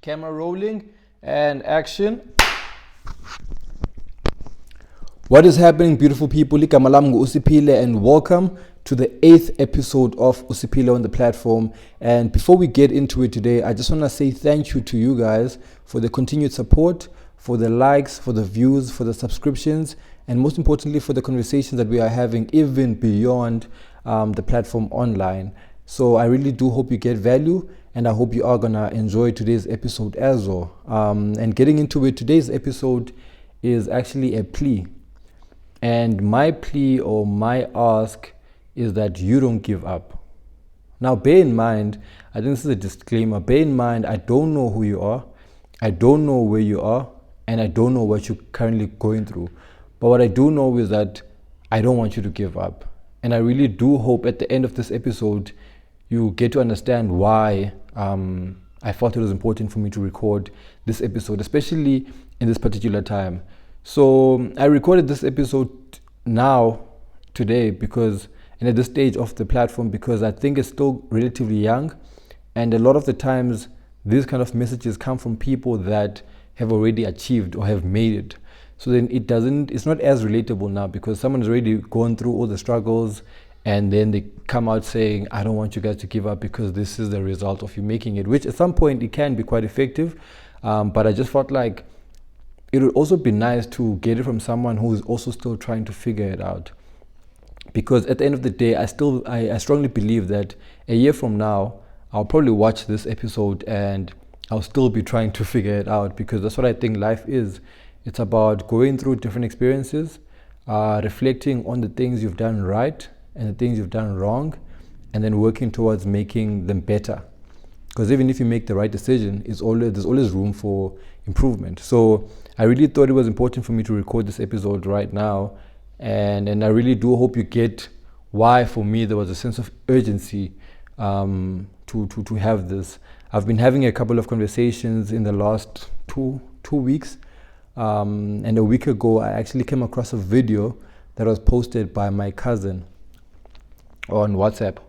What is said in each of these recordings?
Camera rolling and action. What is happening, beautiful people? Ligama lami ngu-Usiphile and welcome to the 8th episode of Usiphile on the platform. And before we get into it today, I just want to say thank you to you guys for the continued support, for the likes, for the views, for the subscriptions, and most importantly for the conversations that we are having even beyond the platform online. So I really do hope you get value, and I hope you are gonna enjoy today's episode as well. And getting into it, today's episode is actually a plea. And my plea or my ask is that you don't give up. Now, bear in mind, I think this is a disclaimer. Bear in mind, I don't know who you are, I don't know where you are, and I don't know what you're currently going through. But what I do know is that I don't want you to give up. And I really do hope at the end of this episode, you get to understand why I felt it was important for me to record this episode, especially in this particular time. So I recorded this episode now, today, because, and at this stage of the platform, because I think it's still relatively young. And a lot of the times, these kind of messages come from people that have already achieved or have made it. So then it's not as relatable now because someone's already gone through all the struggles and then they come out saying, I don't want you guys to give up because this is the result of you making it, which at some point it can be quite effective. But I just felt like it would also be nice to get it from someone who is also still trying to figure it out. Because at the end of the day, I strongly believe that a year from now, I'll probably watch this episode and I'll still be trying to figure it out, because that's what I think life is. It's about going through different experiences, reflecting on the things you've done right and the things you've done wrong, and then working towards making them better. Because even if you make the right decision, there's always room for improvement. So I really thought it was important for me to record this episode right now. And I really do hope you get why, for me, there was a sense of urgency to have this. I've been having a couple of conversations in the last two weeks. And a week ago, I actually came across a video that was posted by my cousin on WhatsApp.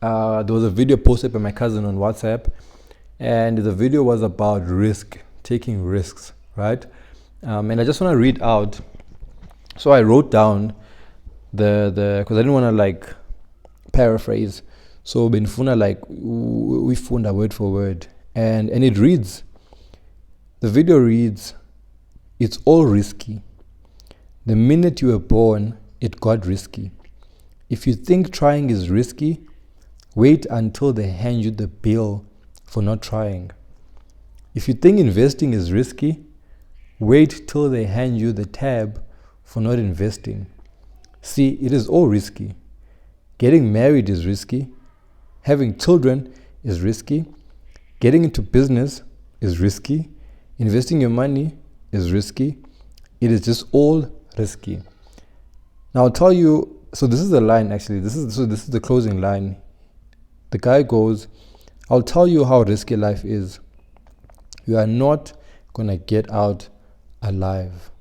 There was a video posted by my cousin on WhatsApp, and the video was about taking risks, right? And I just want to read out. So I wrote down because I didn't want to like paraphrase. So benifuna we found a word for word, and it reads. The video reads, "It's all risky. The minute you were born, it got risky. If you think trying is risky, wait until they hand you the bill for not trying. If you think investing is risky, wait till they hand you the tab for not investing. See, it is all risky. Getting married is risky. Having children is risky. Getting into business is risky. Investing your money is risky. It is just all risky." Now I'll tell you, so this is the line actually, this is the closing line. The guy goes, "I'll tell you how risky life is. You are not gonna get out alive."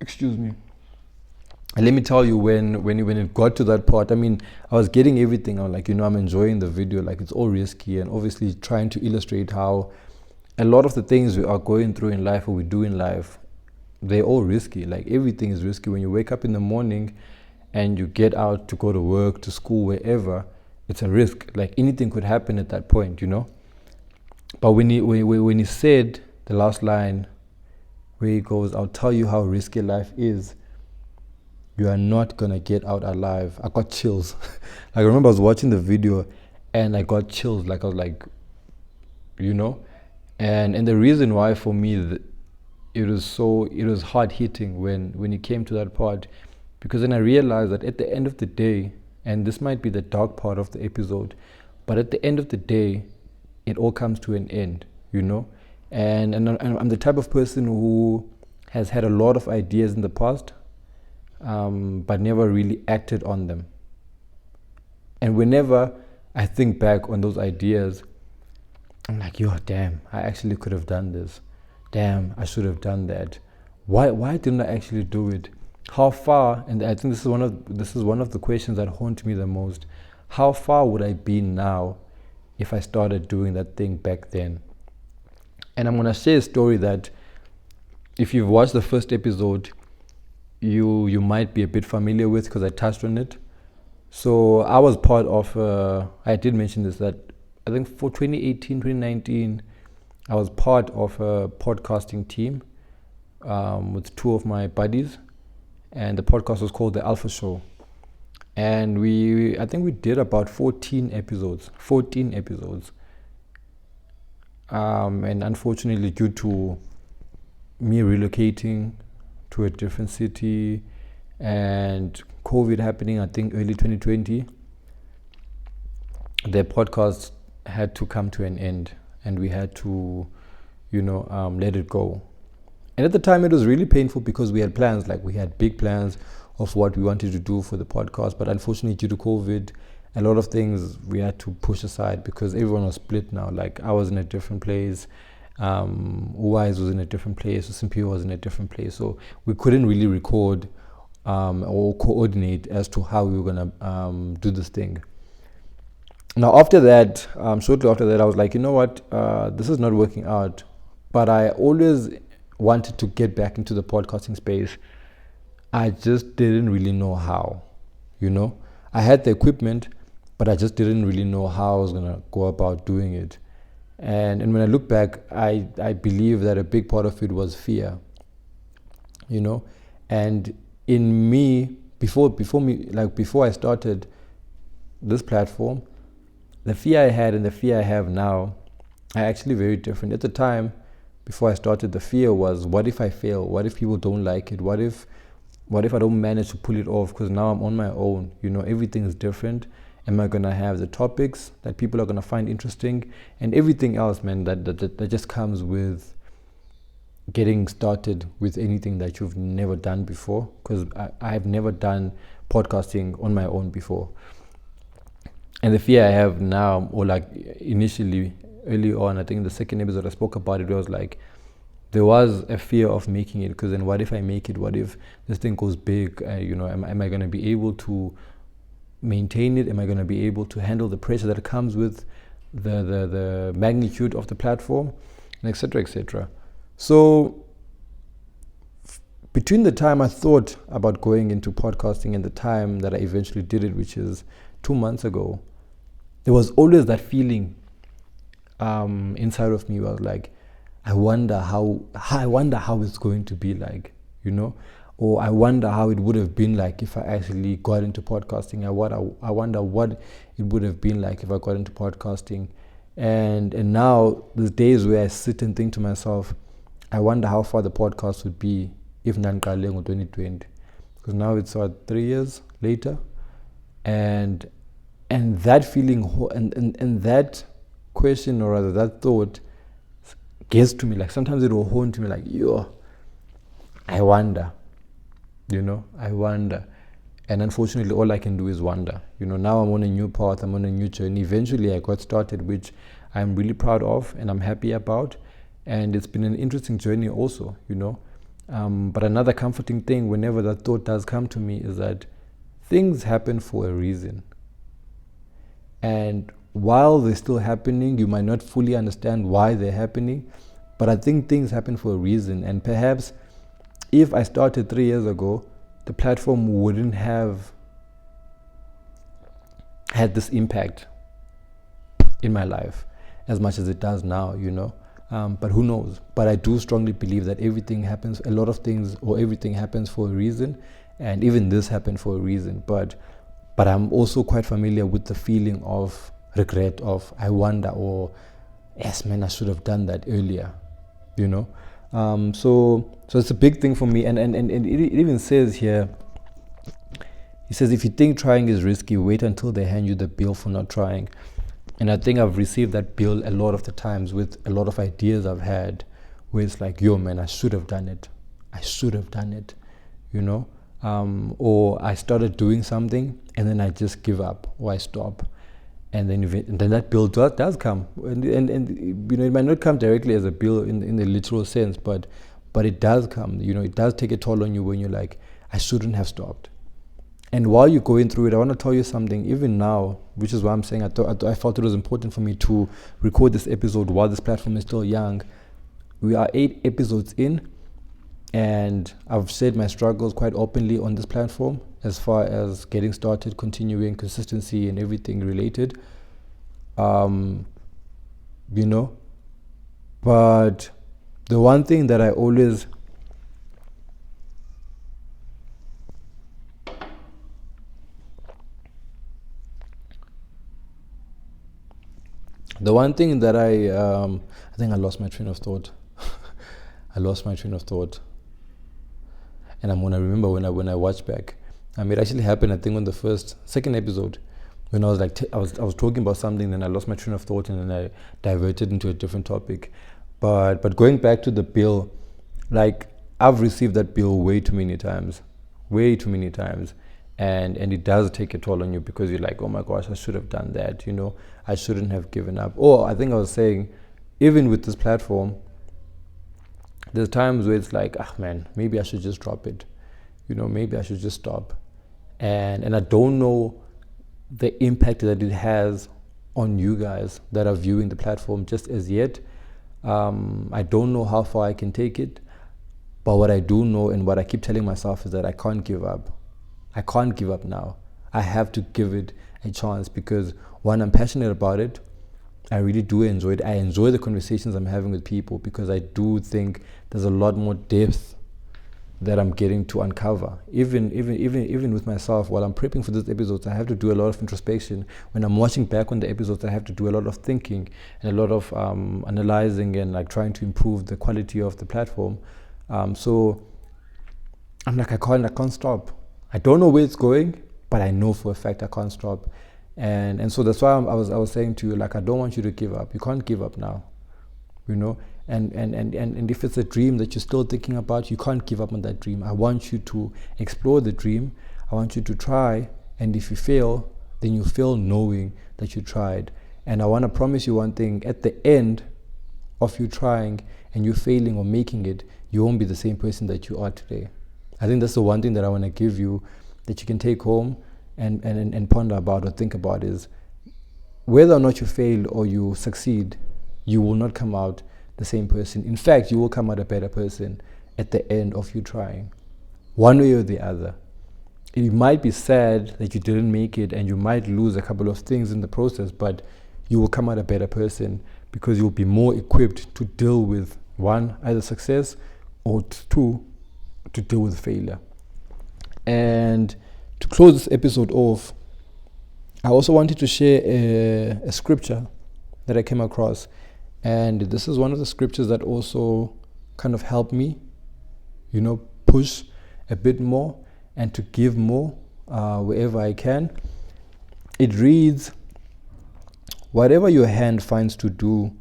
Excuse me. And let me tell you, when it got to that part, I mean, I was getting everything. I'm like, I'm enjoying the video, like it's all risky, and obviously trying to illustrate how a lot of the things we are going through in life or we do in life, they're all risky. Like everything is risky. When you wake up in the morning and you get out to go to work, to school, wherever, it's a risk. Like anything could happen at that point, But when he said the last line, where he goes, "I'll tell you how risky life is. You are not gonna get out alive," I got chills. I remember I was watching the video and I got chills. Like I was like, and the reason why for me it was hard hitting when it came to that part, because then I realized that at the end of the day, and this might be the dark part of the episode, but at the end of the day, it all comes to an end, And I'm the type of person who has had a lot of ideas in the past, but never really acted on them. And whenever I think back on those ideas, I'm like, damn, I actually could have done this. Damn, I should have done that. Why didn't I actually do it? How far? And I think this is one of the questions that haunt me the most. how far would I be now if I started doing that thing back then? And I'm gonna share a story that if you've watched the first episode, you might be a bit familiar with because I touched on it. So I was part of, I did mention this, that I think for 2018, 2019, I was part of a podcasting team with two of my buddies, and the podcast was called The Alpha Show. And I think we did about 14 episodes. And unfortunately, due to me relocating to a different city and COVID happening, I think early 2020, the podcast had to come to an end, and we had to, let it go. And at the time, it was really painful because we had plans, like we had big plans of what we wanted to do for the podcast. But unfortunately, due to COVID, a lot of things we had to push aside because everyone was split now. Like I was in a different place, Wise was in a different place, SMP was in a different place. So we couldn't really record or coordinate as to how we were going to do this thing. Now, after that, shortly after that, I was like, you know what, this is not working out. But I always wanted to get back into the podcasting space. I just didn't really know how, I had the equipment, but I just didn't really know how I was going to go about doing it. And when I look back, I believe that a big part of it was fear, and in me, before I started this platform, the fear I had and the fear I have now are actually very different. At the time, before I started, the fear was, what if I fail? What if people don't like it? What if I don't manage to pull it off? Because now I'm on my own, everything is different. Am I going to have the topics that people are going to find interesting? And everything else, man, that just comes with getting started with anything that you've never done before. Because I've never done podcasting on my own before. And the fear I have now, or like initially, early on, I think in the second episode I spoke about it, was like, there was a fear of making it, because then what if I make it? What if this thing goes big? Am I going to be able to maintain it? Am I going to be able to handle the pressure that comes with the magnitude of the platform, and etc., etc. So between the time I thought about going into podcasting and the time that I eventually did it, which is 2 months ago, there was always that feeling inside of me. I was like, I wonder how it's going to be like, or I wonder how it would have been like if I actually got into podcasting. I wonder what it would have been like if I got into podcasting. And now there's days where I sit and think to myself, I wonder how far the podcast would be if Nanqale in 2020, because now it's 3 years later, and that feeling and that question, or rather that thought, gets to me. Like sometimes it will haunt me, like, I wonder, I wonder. And unfortunately, all I can do is wonder. Now I'm on a new path, I'm on a new journey. Eventually I got started, which I'm really proud of and I'm happy about. And it's been an interesting journey also, But another comforting thing whenever that thought does come to me is that things happen for a reason. And while they're still happening, you might not fully understand why they're happening, but I think things happen for a reason. And perhaps if I started 3 years ago, the platform wouldn't have had this impact in my life as much as it does now, But who knows? But I do strongly believe that everything happens for a reason, and even this happened for a reason. But I'm also quite familiar with the feeling of regret, of I wonder, or yes, man, I should have done that earlier, So it's a big thing for me, and it even says here. He says, if you think trying is risky, wait until they hand you the bill for not trying. And I think I've received that bill a lot of the times with a lot of ideas I've had, where it's like, man, I should have done it. Or I started doing something and then I just give up, or I stop. And then that bill does come. And it might not come directly as a bill in the literal sense, but it does come. It does take a toll on you when you're like, I shouldn't have stopped. And while you're going through it, I want to tell you something, even now, which is why I'm saying I felt it was important for me to record this episode while this platform is still young. We are 8 episodes in, and I've shared my struggles quite openly on this platform as far as getting started, continuing, consistency, and everything related. You know, but the one thing that I always I think I lost my train of thought. I lost my train of thought, and I'm gonna remember when I watch back. It actually happened, I think, on the second episode, when I was like I was talking about something, then I lost my train of thought, and then I diverted into a different topic. But going back to the bill, like, I've received that bill way too many times, and it does take a toll on you, because you're like, oh my gosh, I should have done that, I shouldn't have given up. Or I think I was saying, even with this platform, there's times where it's like, man, maybe I should just drop it, maybe I should just stop, and I don't know the impact that it has on you guys that are viewing the platform just as yet. I don't know how far I can take it, but what I do know, and what I keep telling myself, is that I can't give up. I can't give up now. I have to give it a chance, because one, I'm passionate about it. I really do enjoy it. I enjoy the conversations I'm having with people, because I do think there's a lot more depth that I'm getting to uncover. Even with myself, while I'm prepping for these episodes, I have to do a lot of introspection. When I'm watching back on the episodes, I have to do a lot of thinking and a lot of analyzing, and like trying to improve the quality of the platform. So I'm like, I can't stop. I don't know where it's going, but I know for a fact I can't stop. And so that's why I was saying to you, like, I don't want you to give up. You can't give up now, and if it's a dream that you're still thinking about, you can't give up on that dream. I want you to explore the dream. I want you to try, and if you fail, then you fail knowing that you tried. And I want to promise you one thing: at the end of you trying and you failing or making it, you won't be the same person that you are today. I think that's the one thing that I want to give you, that you can take home and ponder about or think about, is whether or not you fail or you succeed, you will not come out the same person. In fact, you will come out a better person at the end of you trying, one way or the other. It might be sad that you didn't make it, and you might lose a couple of things in the process, but you will come out a better person, because you'll be more equipped to deal with, one, either success, or two, to deal with failure. And to close this episode off, I also wanted to share a scripture that I came across. And this is one of the scriptures that also kind of helped me, push a bit more and to give more wherever I can. It reads, "Whatever your hand finds to do,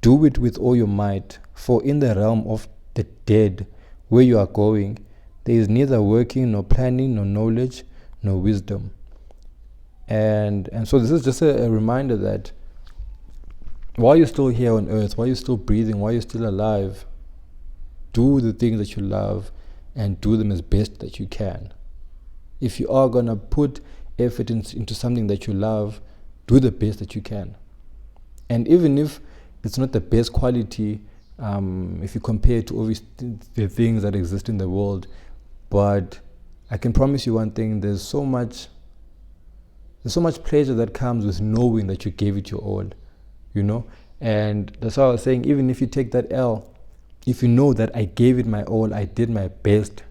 do it with all your might, for in the realm of the dead, where you are going, there is neither working, nor planning, nor knowledge, nor wisdom." And so this is just a reminder that while you're still here on earth, while you're still breathing, while you're still alive, do the things that you love, and do them as best that you can. If you are going to put effort into something that you love, do the best that you can. And even if it's not the best quality, if you compare it to obviously the things that exist in the world, but I can promise you one thing: there's so much pleasure that comes with knowing that you gave it your all, and that's why I was saying, even if you take that L, if you know that I gave it my all, I did my best,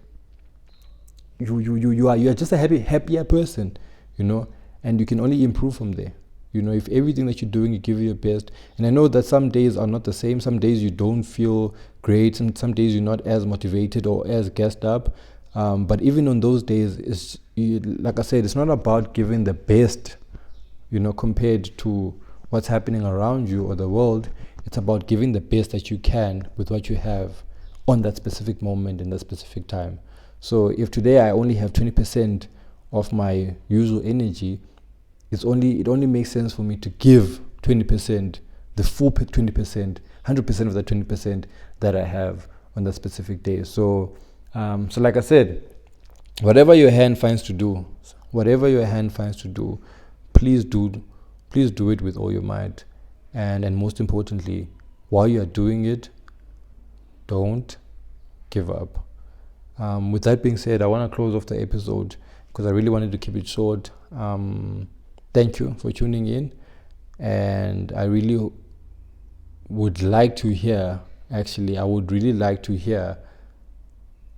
you are just a happier person, and you can only improve from there. If everything that you're doing, you give it your best. And I know that some days are not the same. Some days you don't feel great, and some days you're not as motivated or as gassed up. But even on those days, like I said, it's not about giving the best, compared to what's happening around you or the world. It's about giving the best that you can with what you have on that specific moment in that specific time. So if today I only have 20% of my usual energy, it only makes sense for me to give 20%, the full 20%, 100% of that 20% that I have on that specific day. So like I said, whatever your hand finds to do, please do it with all your might. And most importantly, while you are doing it, don't give up. With that being said, I want to close off the episode because I really wanted to keep it short. Thank you for tuning in, and I really would like to hear, I would really like to hear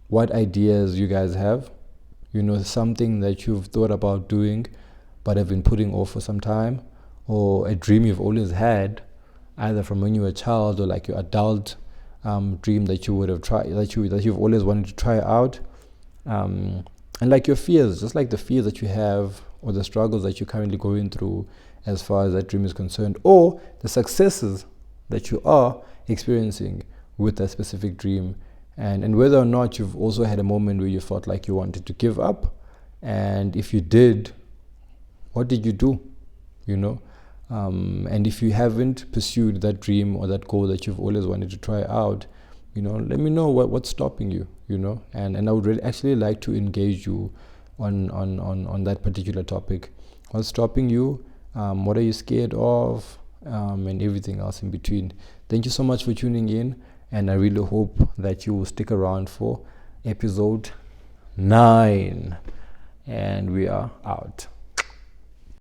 what ideas you guys have. Something that you've thought about doing but have been putting off for some time, or a dream you've always had, either from when you were a child or like your adult dream that you would have tried, that you've always wanted to try out, and like your fears, just like the fears that you have or the struggles that you're currently going through as far as that dream is concerned, or the successes that you are experiencing with that specific dream, and whether or not you've also had a moment where you felt like you wanted to give up, and if you did, what did you do? And if you haven't pursued that dream or that goal that you've always wanted to try out, let me know what's stopping you. And I would really actually like to engage you on that particular topic. What's stopping you? What are you scared of? And everything else in between. Thank you so much for tuning in, and I really hope that you will stick around for episode 9. And we are out.